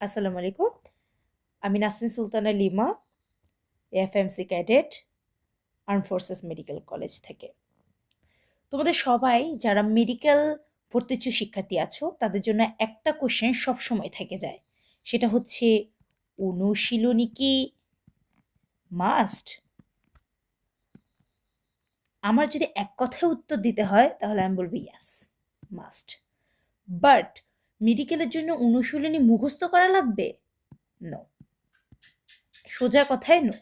আসসালামু আলাইকুম। আমি Nasrin Sultana lima, AFMC cadet, armed forces medical college থেকে। তোমাদের সবাই যারা মেডিকেল ভর্তিচ্ছু শিক্ষার্থী আছো তাদের জন্য একটা কোশ্চেন সবসময় থেকে যায়, সেটা হচ্ছে অনুশীলনী কি মাস্ট? আমার যদি এক কথায় উত্তর দিতে হয় তাহলে আমি বলবো ইয়াস, মাস্ট। বাট মেডিকেলের জন্য অনুশীলনী মুখস্থ করা লাগবে? নো, সোজা কথায় নো।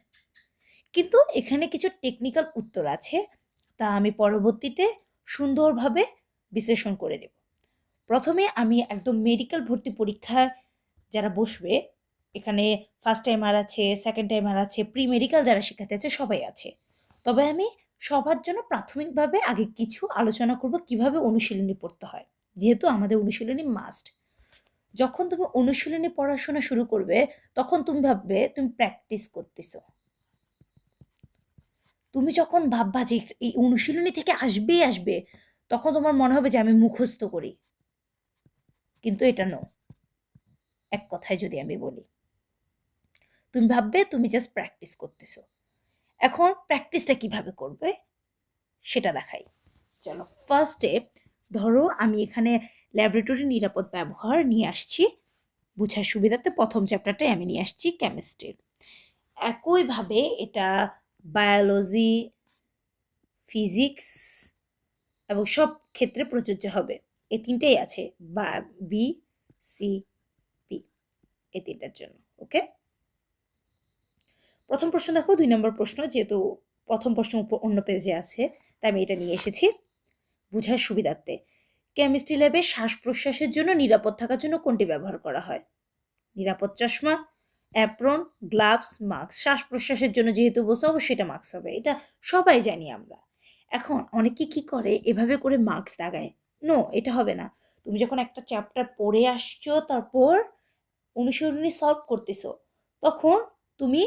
কিন্তু এখানে কিছু টেকনিক্যাল উত্তর আছে, তা আমি পরবর্তীতে সুন্দরভাবে বিশ্লেষণ করে দেব। প্রথমে আমি একদম মেডিকেল ভর্তি পরীক্ষা যারা বসবে, এখানে ফার্স্ট টাইমার আছে, সেকেন্ড টাইমার আছে, প্রি মেডিকেল যারা শিক্ষার্থী আছে সবাই আছে। তবে আমি সবার জন্য প্রাথমিকভাবে আগে কিছু আলোচনা করব কিভাবে অনুশীলনী পড়তে হয়, যেহেতু আমাদের অনুশীলনী মাস্ট। যখন তুমি অনুশীলনী পড়াশোনা শুরু করবে তখন তুমি ভাববে তুমি প্র্যাকটিস করতেছো। তুমি যখন ভাববা যে এই অনুশীলনী থেকে আসবেই আসবে, তখন তোমার মনে হবে যে আমি মুখস্থ করি, কিন্তু এটা নো। এক কথায় যদি আমি বলি, তুমি ভাববে তুমি জাস্ট প্র্যাকটিস করতেছো। এখন প্র্যাকটিসটা কিভাবে করবে সেটা দেখাই। চলো, ফার্স্টে ধরো আমি এখানে ল্যাবরেটরি নিরাপদ ব্যবহার নিয়ে আসছি, বুঝার সুবিধাতে প্রথম চ্যাপ্টারটাই আমি নিয়ে আসছি কেমিস্ট্রির। একইভাবে এটা বায়োলজি, ফিজিক্স এবং সব ক্ষেত্রে প্রযোজ্য হবে। এই তিনটেই আছে, বা বি, সি, পি, এই তিনটার জন্য। ওকে, প্রথম প্রশ্ন দেখো, 2 নম্বর প্রশ্ন, যেহেতু প্রথম প্রশ্ন অন্য পেজে আছে তাই আমি এটা নিয়ে এসেছি বুঝার সুবিধার্থে। কেমিস্ট্রি ল্যাবে শ্বাস প্রশ্বাসের জন্য নিরাপদ থাকার জন্য কোনটি ব্যবহার করা হয়? নিরাপদ চশমা, অ্যাপ্রন, গ্লাভস, মাস্ক। শ্বাস প্রশ্বাসের জন্য যেহেতু বলছে অবশ্যই এটা মাস্ক হবে, এটা সবাই জানি আমরা। এখন অনেকে কি করে এভাবে করে মার্কস দাগায়। নো, এটা হবে না। তুমি যখন একটা চ্যাপ্টার পড়ে আসছো, তারপর অনুশীলনী সলভ করতেছো, তখন তুমি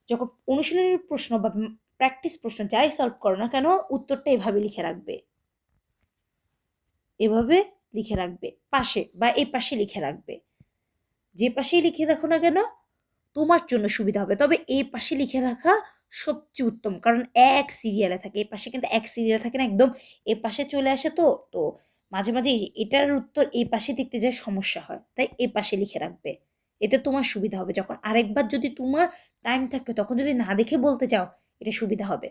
যখন অনুশীলনীর প্রশ্ন বা প্র্যাকটিস প্রশ্ন যাই সলভ করো না কেন, উত্তরটা এভাবে লিখে রাখবে, এভাবে লিখে রাখবে পাশে, বা এই পাশে লিখে রাখবে। যে পাশেই লিখে রাখো না কেন তোমার জন্য সুবিধা হবে, তবে এই পাশে লিখে রাখা সবচেয়ে উত্তম, কারণ এক সিরিয়ালে থাকে। এই পাশে কিন্তু এক সিরিয়াল থাকে না, একদম এ পাশে চলে আসে। তো তো মাঝে মাঝে এই যে এটার উত্তর এই পাশে দেখতে যায় সমস্যা হয়, তাই এ পাশে লিখে রাখবে। এতে তোমার সুবিধা হবে, যখন আরেকবার যদি তোমার টাইম থাকে তখন যদি না দেখে বলতে চাও, এটা সুবিধা হবে।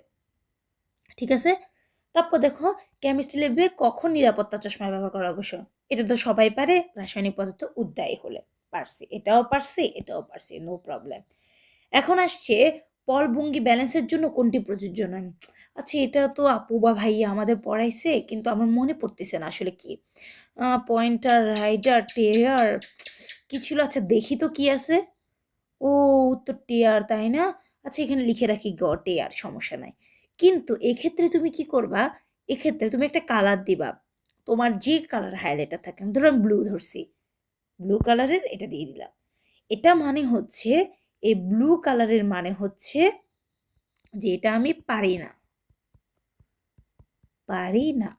ঠিক আছে, তারপর দেখো কেমিস্ট্রি ল্যাবে কখন নিরাপত্তা চশমা ব্যবহার করা অবশ্য? এটা তো সবাই পারে, রাসায়নিক পদার্থ উদ্যায়ী হলে। পারছি, এটাও পারছি, এটাও পারছি, নো প্রবলেম। এখন আসছে পলভঙ্গি ব্যালেন্সের জন্য কোনটি প্রযোজ্য নয়? আচ্ছা, এটা তো আপু বা ভাইয়া আমাদের পড়াইছে, কিন্তু আমার মনে পড়তেছে না আসলে কি। পয়েন্টার, রাইডার, টেয়ার, কি ছিল? আচ্ছা দেখি তো কি আছে। ও, উত্তর টেয়ার, তাই না? আচ্ছা এখানে লিখে রাখি গ, টেয়ার, সমস্যা নাই। কিন্তু এক্ষেত্রে তুমি কি করবা, এক্ষেত্রে তুমি একটা কালার দিবা, তোমার যে কালার হাইলাইটার থাকে, ধরো আমি ব্লু ধরছি, ব্লু কালারের এটা দিয়ে দিলাম। এটা মানে হচ্ছে, এই ব্লু কালারের মানে হচ্ছে যে এটা আমি পারি না, পারি না।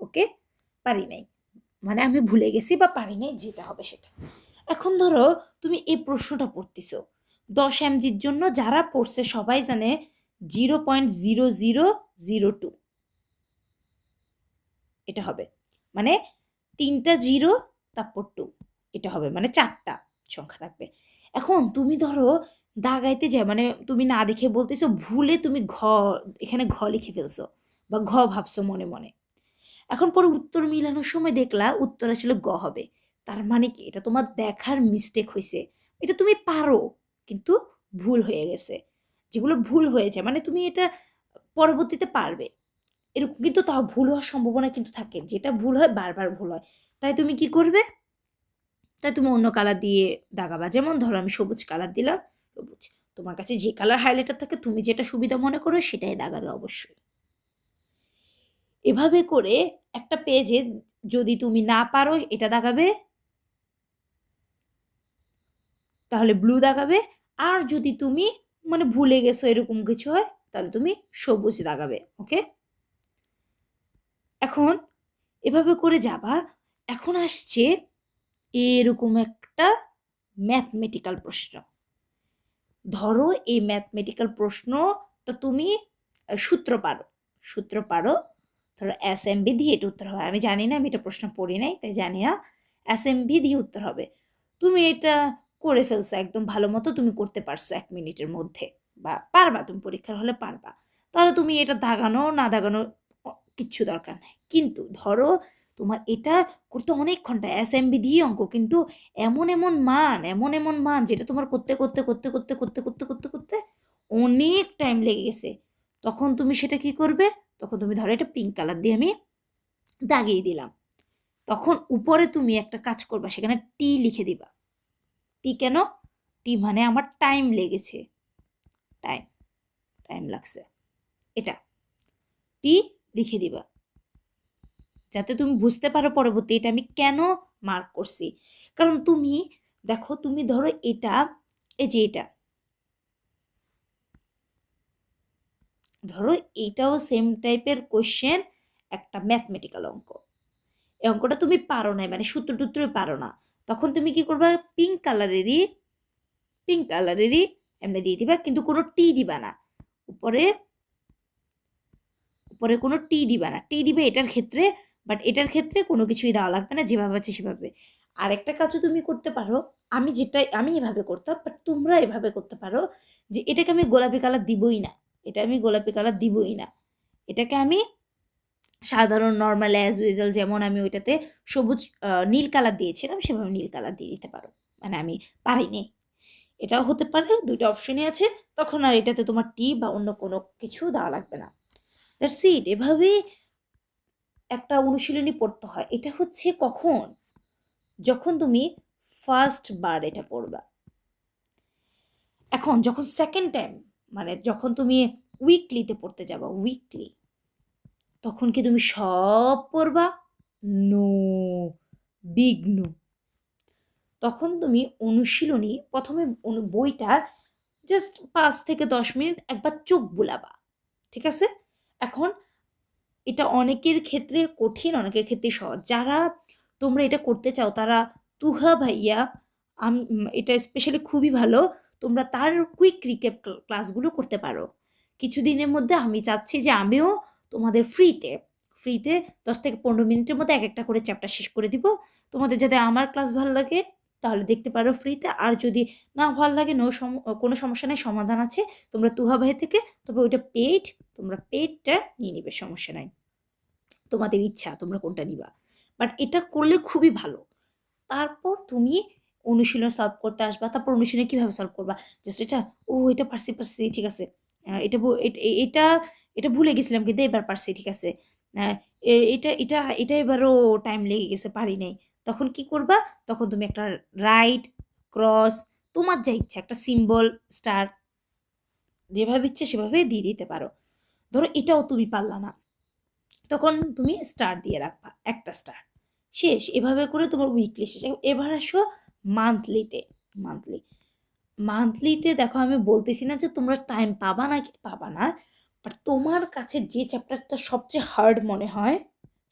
ওকে, পারি নাই মানে আমি ভুলে গেছি বা পারি নাই, যেটা হবে সেটা। এখন ধরো তুমি এই প্রশ্নটা পড়তেছো 10 mgর জন্য, যারা পড়ছে সবাই জানে 0.0002 এটা হবে, মানে 3টা জিরো তারপর 2, এটা হবে মানে 4টা সংখ্যা থাকবে। এখন তুমি ধরো দাগাইতে যায়, মানে তুমি না দেখে বলতেছো, ভুলে তুমি এখানে ঘ লিখে ফেলছো বা ঘ ভাবছো মনে মনে। এখন পরে উত্তর মিলানোর সময় দেখলা উত্তর আসলে গ হবে। তার মানে কি, এটা তোমার দেখার মিস্টেক হয়েছে। এটা তুমি পারো, কিন্তু ভুল হয়ে গেছে। যেগুলো ভুল হয়েছে মানে তুমি এটা পরবর্তীতে পারবে, এরকম কিন্তু তাও ভুল হওয়ার সম্ভাবনা কিন্তু থাকে। যেটা ভুল হয় বারবার ভুল হয়, তাই তুমি কি করবে, তাই তুমি অন্য কালার দিয়ে দাগাবা। যেমন ধরো আমি সবুজ কালার দিলাম, সবুজ। তোমার কাছে যে কালার হাইলাইটার থাকে তুমি যেটা সুবিধা মনে করো সেটাই দাগাবে অবশ্যই। এভাবে করে একটা পেজে যদি তুমি না পারো এটা দাগাবে, তাহলে ব্লু দাগাবে। আর যদি তুমি মানে ভুলে গেছো এরকম কিছু হয়, তাহলে তুমি সবুজ দাগাবে। ওকে, এখন এভাবে করে যাবা। এখন আসছে এরকম একটা ম্যাথমেটিক্যাল প্রশ্ন। ধরো এই ম্যাথমেটিক্যাল প্রশ্নটা তুমি সূত্র পারো, ধরো SMB দিয়ে এটা উত্তর হবে। আমি জানি না, আমি এটা প্রশ্ন পড়ি নাই তাই জানি না। SMB দিয়ে উত্তর হবে। তুমি এটা করে ফেলছো একদম ভালো মতো, তুমি করতে পারছো 1 মিনিটের মধ্যে, বা পারবা, তুমি পরীক্ষার হলে পারবা, তাহলে তুমি এটা দাগানো না দাগানো কিচ্ছু দরকার নেই। কিন্তু ধরো তোমার এটা করতে অনেক ঘন্টা, SMB দিয়ে অঙ্ক, কিন্তু এমন মান যেটা তোমার করতে করতে করতে করতে করতে করতে করতে করতে অনেক টাইম লেগে গেছে, তখন তুমি সেটা কি করবে? তখন তুমি ধরো এটা পিঙ্ক কালার দিয়ে আমি দাগিয়ে দিলাম, তখন উপরে তুমি একটা কাজ করবা, সেখানে টি লিখে দিবা। টি কেন? টি মানে আমার টাইম লেগেছে, টাইম টাইম লাগছে, এটা টি লিখে দিবা, যাতে তুমি বুঝতে পারো পরবর্তী এটা আমি কেন মার্ক করছি। কারণ তুমি দেখো, তুমি ধরো এটা, এই যে এটা ধরো, এইটাও সেম টাইপের কোশ্চেন, একটা ম্যাথমেটিক্যাল অঙ্ক। এই অঙ্কটা তুমি পারো না, মানে সূত্র টুত্র পারো না, তখন তুমি কি করবা? পিঙ্ক কালারেরই এমনি দিয়ে দিবা, কিন্তু কোনো টি দিবা না উপরে, উপরে কোনো টি দিবা না। টি দিবে এটার ক্ষেত্রে, বাট এটার ক্ষেত্রে কোনো কিছুই দেওয়া লাগবে না, যেভাবে আছে সেভাবে। আরেকটা কাজও তুমি করতে পারো, আমি এভাবে করতাম, বাট তোমরা এভাবে করতে পারো, যে এটাকে আমি গোলাপি কালার দিবই না, এটাকে আমি সাধারণ নর্মাল অ্যাজ ইউজুয়াল, যেমন আমি ওইটাতে সবুজ নীল কালার দিয়েছিলাম, সেভাবে নীল কালার দিয়ে দিতে পারো। মানে আমি পারিনি, এটাও হতে পারে, দুইটা অপশনই আছে। তখন আর এটাতে তোমার টি বা অন্য কোনো কিছু দেওয়া লাগবে না। That's it. এভাবে একটা অনুশীলনী পড়তে হয়। এটা হচ্ছে কখন? যখন তুমি ফার্স্ট বার এটা পড়বা। এখন যখন সেকেন্ড টাইম, মানে যখন তুমি উইকলিতে পড়তে যাবা, তখন কি তুমি সব পড়বা? No, big no. তখন তুমি অনুশীলনী প্রথমে বইটা জাস্ট 5 থেকে 10 মিনিট একবার চোখ বুলাবা, ঠিক আছে? এখন এটা অনেকের ক্ষেত্রে কঠিন, অনেকের ক্ষেত্রে সহজ। যারা তোমরা এটা করতে চাও তারা তুহা ভাইয়া, এটা স্পেশালি খুবই ভালো, তোমরা তার কুইক রিক্যাপ ক্লাসগুলো করতে পারো কিছুদিনের মধ্যে। আমি চাচ্ছি যে আমিও তোমাদের ফ্রিতে 10 থেকে 15 মিনিটের মধ্যে এক একটা করে চ্যাপ্টার শেষ করে দিব। তোমাদের যাতে আমার ক্লাস ভালো লাগে তাহলে দেখতে পারো ফ্রিতে, আর যদি না ভালো লাগে কোনো সমস্যা নেই, সমাধান আছে। তোমরা তুহা ভাই থেকে, তবে ওইটা তোমরা পেইডটা নিয়ে নিবে, সমস্যা নাই, তোমাদের ইচ্ছা তোমরা কোনটা নিবা। বাট এটা করলে খুবই ভালো। তারপর তুমি অনুশীলন সলভ করতে আসবা। তারপর অনুশীলনে কীভাবে সলভ করবা? জাস্ট এটা পারছি, ঠিক আছে। এটা এটা ভুলে গেছিলাম, কিন্তু এবার পারছি, ঠিক আছে। এটা এবারও টাইম লেগে গেছে, পারি নাই। তখন কি করবা? তখন তুমি একটা রাইট, ক্রস, তোমার যা ইচ্ছা, একটা সিম্বল, স্টার, যেভাবে ইচ্ছে সেভাবে দিয়ে দিতে পারো। ধরো এটাও তুমি পারলা না, তখন তুমি স্টার দিয়ে রাখবা, একটা স্টার, শেষ। এভাবে করে তোমার উইকলি শেষ। এবার আসো মান্থলিতে দেখো, আমি বলতেছি না যে তোমরা টাইম পাবা না কি পাবা না, বাট তোমার কাছে যে চ্যাপ্টারটা সবচেয়ে হার্ড মনে হয়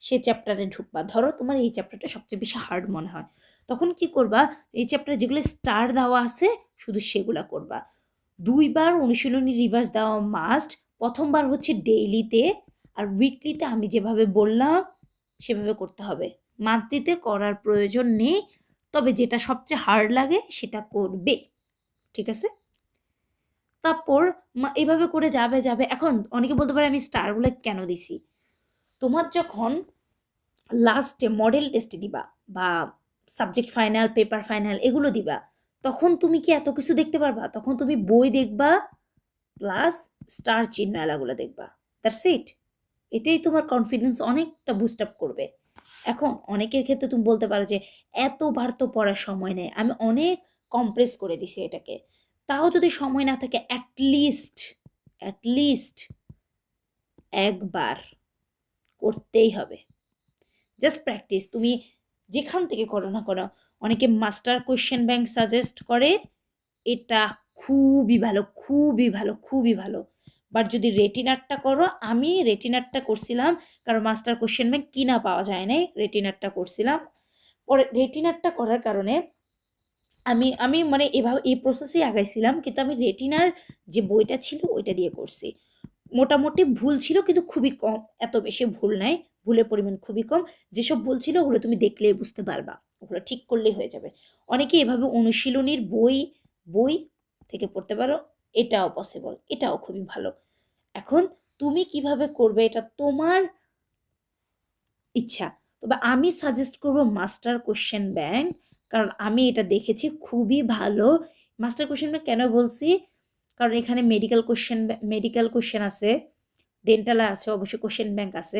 সে চ্যাপ্টারে ঢুকবা। ধরো তোমার এই চ্যাপ্টারটা সবচেয়ে বেশি হার্ড মনে হয়, তখন কি করবা? এই চ্যাপ্টারে যেগুলো স্টার দেওয়া আছে শুধু সেগুলা করবা। 2বার অনুশীলনী রিভার্স দেওয়া মাস্ট। প্রথমবার হচ্ছে ডেইলিতে, আর উইকলিতে আমি যেভাবে বললাম সেভাবে করতে হবে। মান্থলিতে করার প্রয়োজন নেই, তবে যেটা সবচেয়ে হার্ড লাগে সেটা করবে, ঠিক আছে? তারপর এভাবে করে যাবে। এখন অনেকে বলতে পারে আমি স্টারগুলো কেন দিছি? তোমার যখন লাস্টে মডেল টেস্টে দিবা, বা সাবজেক্ট ফাইনাল, পেপার ফাইনাল এগুলো দিবা, তখন তুমি কি এত কিছু দেখতে পারবা? তখন তুমি বই দেখবা প্লাস স্টার চিহ্ন এলাগুলো দেখবা, দ্যাটস ইট। এটাই তোমার কনফিডেন্স অনেকটা বুস্ট আপ করবে। এখন অনেকের ক্ষেত্রে তুমি বলতে পারো যে এতবার তো পড়ার সময় নেই, আমি অনেক কম্প্রেস করে দিছি এটাকে। তাও যদি সময় না থাকে, অ্যাটলিস্ট একবার করতেই হবে। জাস্ট প্র্যাকটিস, তুমি যেখান থেকে করো না করো। অনেকে মাস্টার কোয়েশ্চেন ব্যাংক সাজেস্ট করে, এটা খুবই ভালো। বাট যদি রেটিনারটা করো, আমি রেটিনারটা করছিলাম, কারণ মাস্টার কোয়েশ্চেন ব্যাংক কিনা পাওয়া যায় নাই, রেটিনারটা করছিলাম। পরে রেটিনারটা করার কারণে আমি মানে এভাবে এই প্রসেসেই আগাইছিলাম, কিন্তু আমি রেটিনার যে বইটা ছিল ওইটা দিয়ে করছি। মোটামুটি ভুল ছিল কিন্তু খুবই কম, এত বেশি ভুল নাই, ভুলের পরিমাণ খুবই কম। যেসব ভুল ছিল ওগুলো তুমি দেখলেই বুঝতে পারবা, ওগুলো ঠিক করলেই হয়ে যাবে। অনেকে এভাবে অনুশীলনীর বই বই থেকে পড়তে পারো, এটাও পসিবল, এটাও খুবই ভালো। এখন তুমি কিভাবে করবে এটা তোমার ইচ্ছা। তবে আমি সাজেস্ট করব মাস্টার কোশ্চেন ব্যাংক, কারণ আমি এটা দেখেছি খুবই ভালো। মাস্টার কোশ্চেন ব্যাংক কেন বলছি, কারণ এখানে মেডিকেল কোশ্চেন আছে, ডেন্টাল আছে, অবশ্যই কোশ্চেন ব্যাংক আছে,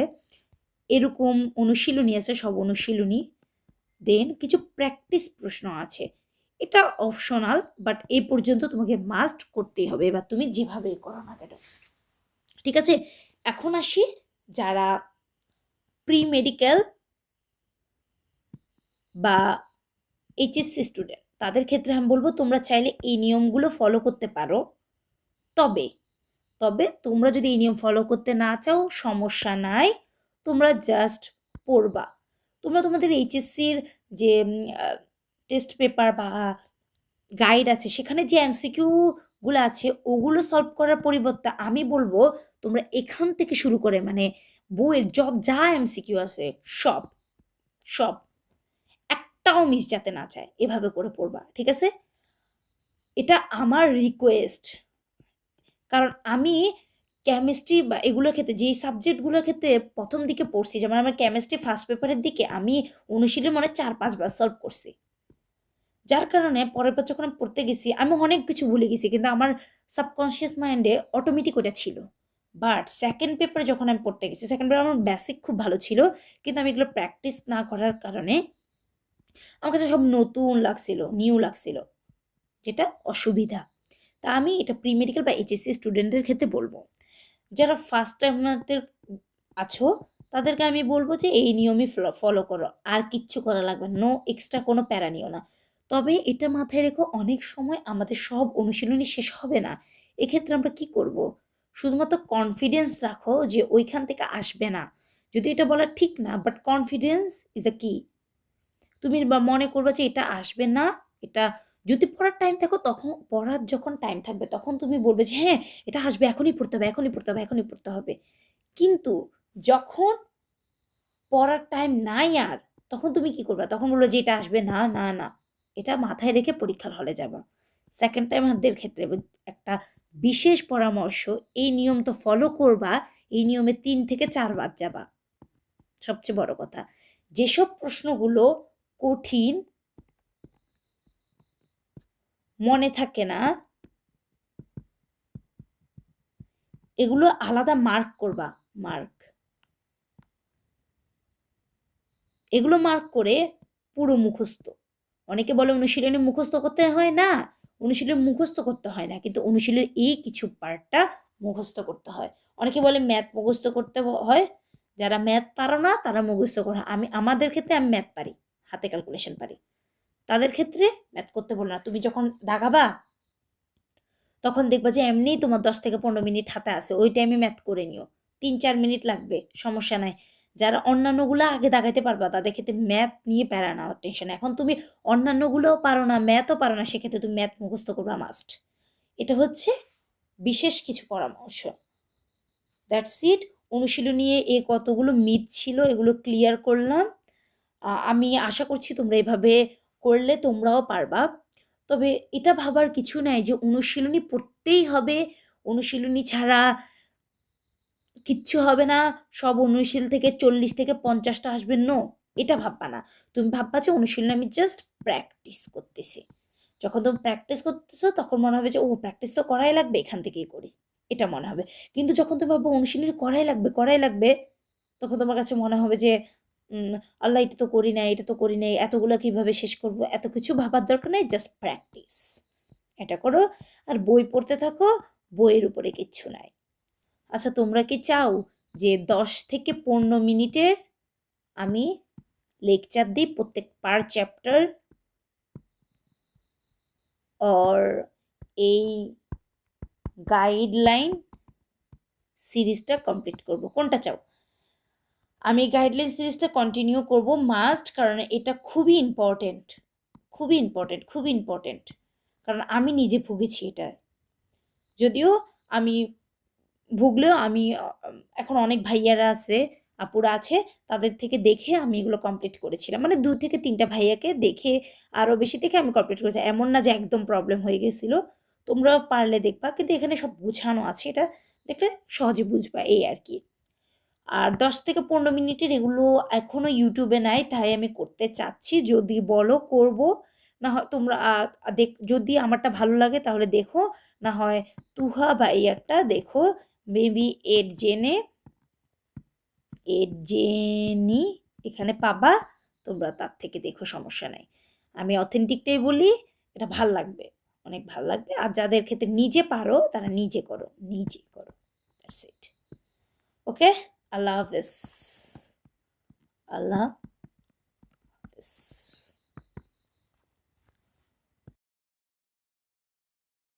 এরকম অনুশীলনী আছে, সব অনুশীলনী, দেন কিছু প্র্যাকটিস প্রশ্ন আছে। এটা অপশনাল, বাট এই পর্যন্ত তোমাকে মাস্ট করতেই হবে, এবার তুমি যেভাবেই করো না কেন। ঠিক আছে, এখন আসি যারা প্রি মেডিকেল বা এইচএসসি স্টুডেন্ট, তাদের ক্ষেত্রে আমি বলবো তোমরা চাইলে এই নিয়মগুলো ফলো করতে পারো। তবে তবে তোমরা যদি এই নিয়ম ফলো করতে না চাও সমস্যা নাই, তোমরা জাস্ট পড়বা। তোমরা তোমাদের এইচএসসির যে টেস্ট পেপার বা গাইড আছে, সেখানে যে এমসিকিউ গুলো আছে ওগুলো সলভ করার পরিবর্তে আমি বলবো তোমরা এখান থেকে শুরু করে, মানে বইয়ের যা এমসিকিউ আছে সব সব একটাও মিস যাতে না চায় এভাবে করে পড়বা, ঠিক আছে? এটা আমার রিকোয়েস্ট। কারণ আমি কেমিস্ট্রি বা এগুলোর ক্ষেত্রে যেই সাবজেক্টগুলোর ক্ষেত্রে প্রথম দিকে পড়ছি, যেমন আমার কেমিস্ট্রি ফার্স্ট পেপারের দিকে আমি অনুশীলন মানে 4-5 বার সলভ করছি, যার কারণে পরের বার যখন আমি পড়তে গেছি আমি অনেক কিছু ভুলে গেছি, কিন্তু আমার সাবকনশিয়াস মাইন্ডে অটোমেটিক ওটা ছিল। বাট সেকেন্ড পেপারে যখন আমি পড়তে গেছি, সেকেন্ড পেপার আমার বেসিক খুব ভালো ছিল, কিন্তু আমি এগুলো প্র্যাকটিস না করার কারণে আমার কাছে সব নতুন লাগছিল, নিউ লাগছিল, যেটা অসুবিধা। তা আমি এটা প্রি মেডিকেল বা এইচএসসি স্টুডেন্টদের ক্ষেত্রে বলবো, যারা ফার্স্ট টাইমারদের আছো তাদেরকে আমি বলবো যে এই নিয়মই ফলো করো, আর কিচ্ছু করা লাগবে, নো এক্সট্রা কোনো প্যারা নিও না। তবে এটা মাথায় রেখো অনেক সময় আমাদের সব অনুশীলনী শেষ হবে না, এক্ষেত্রে আমরা কি করব, শুধুমাত্র কনফিডেন্স রাখো যে ওইখান থেকে আসবে না। যদি এটা বলা ঠিক না, বাট কনফিডেন্স ইজ দ্য কি। তুমি বা মনে করবে যে এটা আসবে না, এটা যদি পড়ার টাইম থাকো, তখন পড়ার যখন টাইম থাকবে তখন তুমি বলবে যে হ্যাঁ এটা আসবে, এখনই পড়তে হবে, এখনই পড়তে হবে, এখনই পড়তে হবে। কিন্তু যখন পড়ার টাইম নাই আর, তখন তুমি কি করবে, তখন বলবে যে এটা আসবে না, না না। এটা মাথায় রেখে পরীক্ষার হলে যাবা। সেকেন্ড টাইম হাতদের ক্ষেত্রে একটা বিশেষ পরামর্শ, এই নিয়ম তো ফলো করবা, এই নিয়মে 3 থেকে 4 বার যাবা। সবচেয়ে বড় কথা, যেসব প্রশ্নগুলো কঠিন, মনে থাকে না, এগুলো আলাদা মার্ক করবা, মার্ক, এগুলো মার্ক করে পুরো মুখস্থ। অনেকে বলে অনুশীলনী মুখস্থ করতে হয় না, অনুশীলন মুখস্থ করতে হয় না, কিন্তু অনুশীলনের এই কিছু পার্টটা মুখস্থ করতে হয়। অনেকে বলে ম্যাথ মুখস্থ করতে হয়, যারা ম্যাথ পারো না তারা মুখস্থ করো। আমাদের ক্ষেত্রে আমি ম্যাথ পারি, হাতে ক্যালকুলেশন পারি, তাদের ক্ষেত্রে ম্যাথ করতে বলো না। তুমি যখন দাগাবা তখন দেখবা যে এমনিই তোমার 10 থেকে 15 মিনিট হাতে আছে, ওই টাইমে ম্যাথ করে নিও, 3-4 মিনিট লাগবে, সমস্যা নাই। যারা অন্যান্যগুলো আগে দাগাইতে পারবা তাদের ক্ষেত্রে ম্যাথ নিয়ে প্যারা নেওয়ার টেনশন। এখন তুমি অন্যান্যগুলোও পারো না, ম্যাথও পারো না, সেক্ষেত্রে তুমি ম্যাথ মুখস্থ করবা মাস্ট। এটা হচ্ছে বিশেষ কিছু পরামর্শ। That's it. অনুশীলনী এ কতগুলো মিথ ছিল এগুলো ক্লিয়ার করলাম। আমি আশা করছি তোমরা এভাবে করলে তোমরাও পারবা। তবে এটা ভাবার কিছু নাই যে অনুশীলনী পড়তেই হবে, অনুশীলনী ছাড়া কিচ্ছু হবে না, সব অনুশীল থেকে 40 থেকে 50টা আসবে, নো, এটা ভাববা না। তুমি ভাববা যে অনুশীলনী আমি জাস্ট প্র্যাকটিস করতেছি। যখন তুমি প্র্যাকটিস করতেছো তখন মনে হবে যে ও প্র্যাকটিস তো করাই লাগবে, এখান থেকেই করি, এটা মনে হবে। কিন্তু যখন তুমি ভাবো অনুশীলনী করাই লাগবে, তখন তোমার কাছে মনে হবে যে উম, আল্লাহ এটা তো করি নাই, এটা তো করি নাই, এতগুলো কিভাবে শেষ করব, এত কিছু ভাবার দরকার নেই, জাস্ট প্র্যাকটিস, এটা করো। আর বই পড়তে থাকো, বইয়ের উপরে কিচ্ছু নাই। আচ্ছা, তোমরা কি চাও যে 10 থেকে 15 মিনিটের আমি লেকচার দিই প্রত্যেক পার চ্যাপ্টার, অর এই গাইডলাইন সিরিজটা কমপ্লিট করব, কোনটা চাও? আমি গাইডলাইন সিরিজটা কন্টিনিউ করব মাস্ট, কারণ এটা খুবই ইম্পর্টেন্ট, খুবই ইম্পর্টেন্ট, খুবই ইম্পর্টেন্ট। কারণ আমি নিজে ভুগেছি এটা। যদিও আমি ভুগলেও আমি এখন অনেক ভাইয়ারা আছে, আপুরা আছে, তাদের থেকে দেখে আমি এগুলো কমপ্লিট করেছিলাম। মানে ২ থেকে ৩ টা ভাইয়াকে দেখে, আরও বেশি দেখে আমি কমপ্লিট করেছি। এমন না যে একদম প্রবলেম হয়ে গেছিল। তোমরাও পারলে দেখবা। কিন্তু এখানে সব বুঝানো আছে। এটা দেখলে সহজে বুঝবা, এই আরকি। আর ১০ থেকে ১৫ মিনিটের এগুলো এখনো YouTube এ নাই, তাই আমি করতে চাচ্ছি। যদি বলো করব। না হয় তোমরা যদি আমারটা ভালো লাগে তাহলে দেখো। না হয় তুহা ভাইয়ারটা দেখো। মেবি এড জেনি এখানে পাবা। তোমরা তার থেকে দেখো, সমস্যা নাই। আমি অথেন্টিকটাই বলি, এটা ভাল লাগবে, অনেক ভাল লাগবে। আর যাদের ক্ষেত্রে নিজে পারো তারা নিজে করো, নিজে করো। That's it. ওকে? আল্লাহ হাফেজ। আল্লাহ হাফেজ।